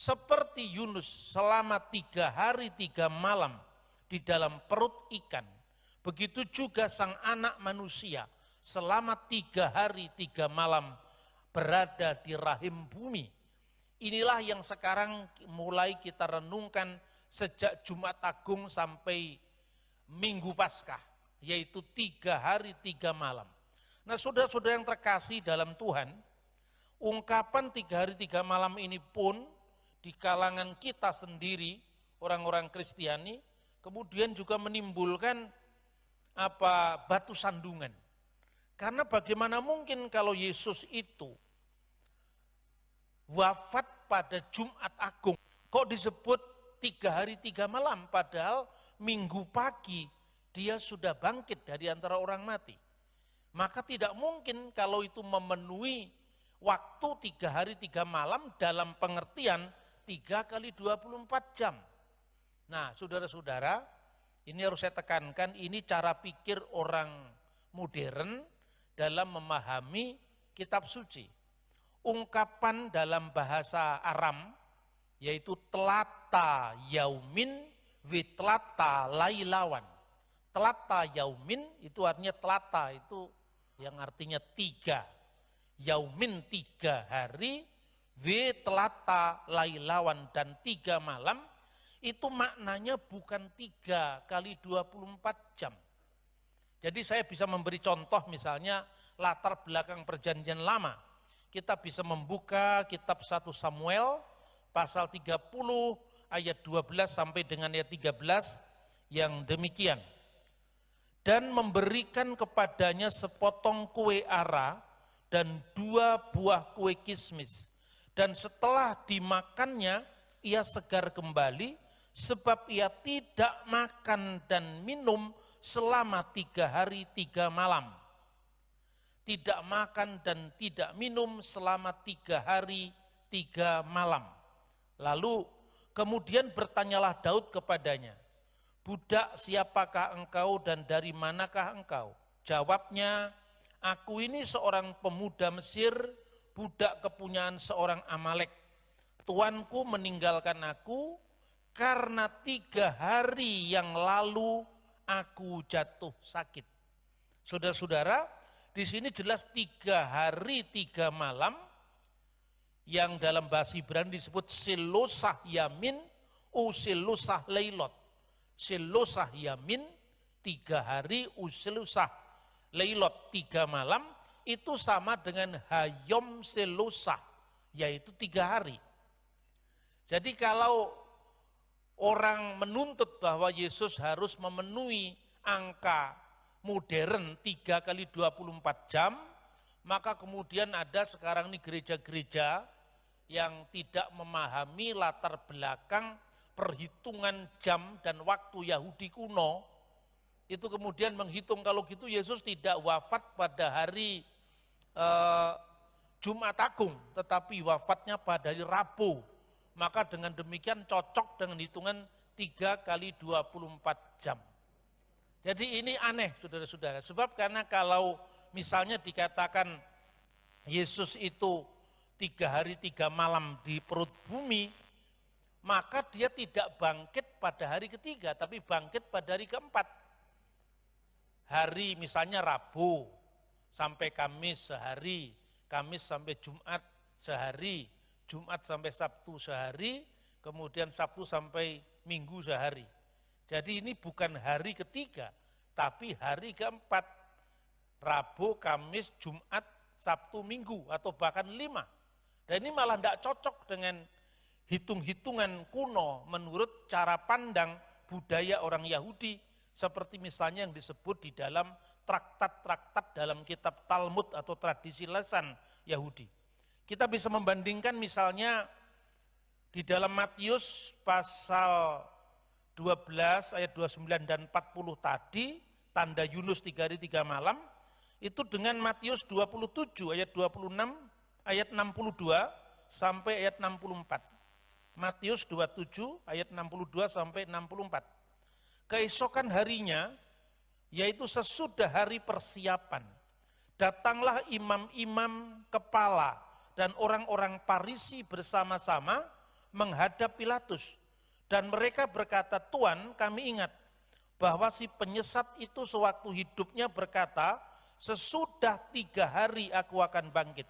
Seperti Yunus selama 3 hari 3 malam di dalam perut ikan, begitu juga sang anak manusia selama 3 hari 3 malam berada di rahim bumi. Inilah yang sekarang mulai kita renungkan sejak Jumat Agung sampai Minggu Paskah, yaitu 3 hari 3 malam. Nah, saudara-saudara yang terkasih dalam Tuhan, ungkapan 3 hari 3 malam ini pun di kalangan kita sendiri, orang-orang Kristiani, kemudian juga menimbulkan batu sandungan. Karena bagaimana mungkin kalau Yesus itu wafat pada Jumat Agung, kok disebut 3 hari 3 malam, padahal Minggu pagi dia sudah bangkit dari antara orang mati. Maka tidak mungkin kalau itu memenuhi waktu 3 hari 3 malam dalam pengertian 3 kali 24 jam. Nah, saudara-saudara, ini harus saya tekankan, ini cara pikir orang modern dalam memahami kitab suci. Ungkapan dalam bahasa Aram, yaitu telata yaumin witlata lailawan. Telata yaumin itu artinya telata, itu yang artinya 3. Yaumin 3 hari, witlata lailawan dan 3 malam, itu maknanya bukan 3 kali 24 jam. Jadi saya bisa memberi contoh misalnya latar belakang perjanjian lama. Kita bisa membuka kitab 1 Samuel pasal 30 ayat 12 sampai dengan ayat 13 yang demikian. Dan memberikan kepadanya sepotong kue ara dan 2 buah kue kismis. Dan setelah dimakannya ia segar kembali sebab ia tidak makan dan minum selama 3 hari 3 malam. Tidak makan dan tidak minum selama 3 hari 3 malam. Lalu kemudian bertanyalah Daud kepadanya, budak siapakah engkau dan dari manakah engkau? Jawabnya, aku ini seorang pemuda Mesir, budak kepunyaan seorang Amalek. Tuanku meninggalkan aku karena 3 hari yang lalu aku jatuh sakit. Saudara-saudara, di sini jelas 3 hari 3 malam yang dalam bahasa Ibrani disebut silosah yamin, usilosah leilot. Silosah yamin 3 hari, usilosah leilot 3 malam, itu sama dengan hayom silosah, yaitu 3 hari. Jadi kalau orang menuntut bahwa Yesus harus memenuhi angka modern 3 kali 24 jam, maka kemudian ada sekarang ini gereja-gereja yang tidak memahami latar belakang perhitungan jam dan waktu Yahudi kuno, itu kemudian menghitung kalau gitu Yesus tidak wafat pada hari Jumat Agung, tetapi wafatnya pada hari Rabu. Maka dengan demikian cocok dengan hitungan 3 kali 24 jam. Jadi ini aneh saudara-saudara, sebab karena kalau misalnya dikatakan Yesus itu 3 hari 3 malam di perut bumi, maka dia tidak bangkit pada hari ketiga, tapi bangkit pada hari keempat. Hari misalnya Rabu sampai Kamis sehari, Kamis sampai Jumat sehari, Jumat sampai Sabtu sehari, kemudian Sabtu sampai Minggu sehari. Jadi ini bukan hari ketiga, tapi hari keempat. Rabu, Kamis, Jumat, Sabtu, Minggu, atau bahkan 5. Dan ini malah tidak cocok dengan hitung-hitungan kuno menurut cara pandang budaya orang Yahudi, seperti misalnya yang disebut di dalam traktat-traktat dalam kitab Talmud atau tradisi lisan Yahudi. Kita bisa membandingkan misalnya di dalam Matius pasal 12 ayat 29 dan 40 tadi, tanda Yunus 3 hari 3 malam, itu dengan Matius 27 ayat 26, ayat 62 sampai ayat 64. Matius 27 ayat 62 sampai 64. Keesokan harinya, yaitu sesudah hari persiapan, datanglah imam-imam kepala dan orang-orang Farisi bersama-sama menghadap Pilatus. Dan mereka berkata, Tuan, kami ingat bahwa si penyesat itu sewaktu hidupnya berkata, sesudah 3 hari aku akan bangkit.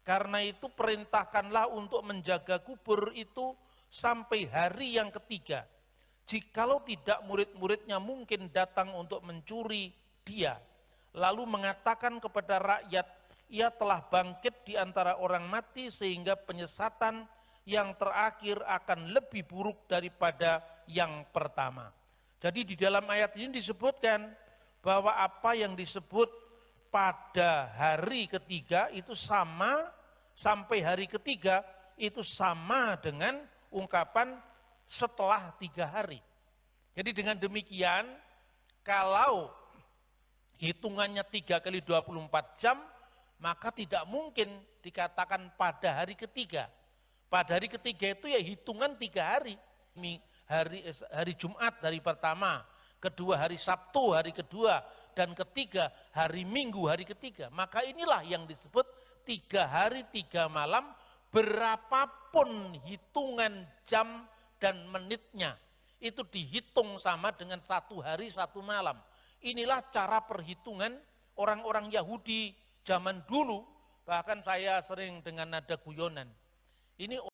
Karena itu perintahkanlah untuk menjaga kubur itu sampai hari yang ketiga. Jikalau tidak, murid-muridnya mungkin datang untuk mencuri dia. Lalu mengatakan kepada rakyat, ia telah bangkit di antara orang mati sehingga penyesatan yang terakhir akan lebih buruk daripada yang pertama. Jadi di dalam ayat ini disebutkan bahwa apa yang disebut pada hari ketiga itu sama, sampai hari ketiga itu sama dengan ungkapan setelah 3 hari. Jadi dengan demikian, kalau hitungannya 3 kali 24 jam, maka tidak mungkin dikatakan pada hari ketiga. Pada hari ketiga itu ya hitungan 3 hari. Hari Jumat hari pertama, kedua hari Sabtu hari kedua, dan ketiga hari Minggu hari ketiga. Maka inilah yang disebut 3 hari 3 malam, berapapun hitungan jam dan menitnya, itu dihitung sama dengan 1 hari 1 malam. Inilah cara perhitungan orang-orang Yahudi zaman dulu, bahkan saya sering dengan nada guyonan. Ini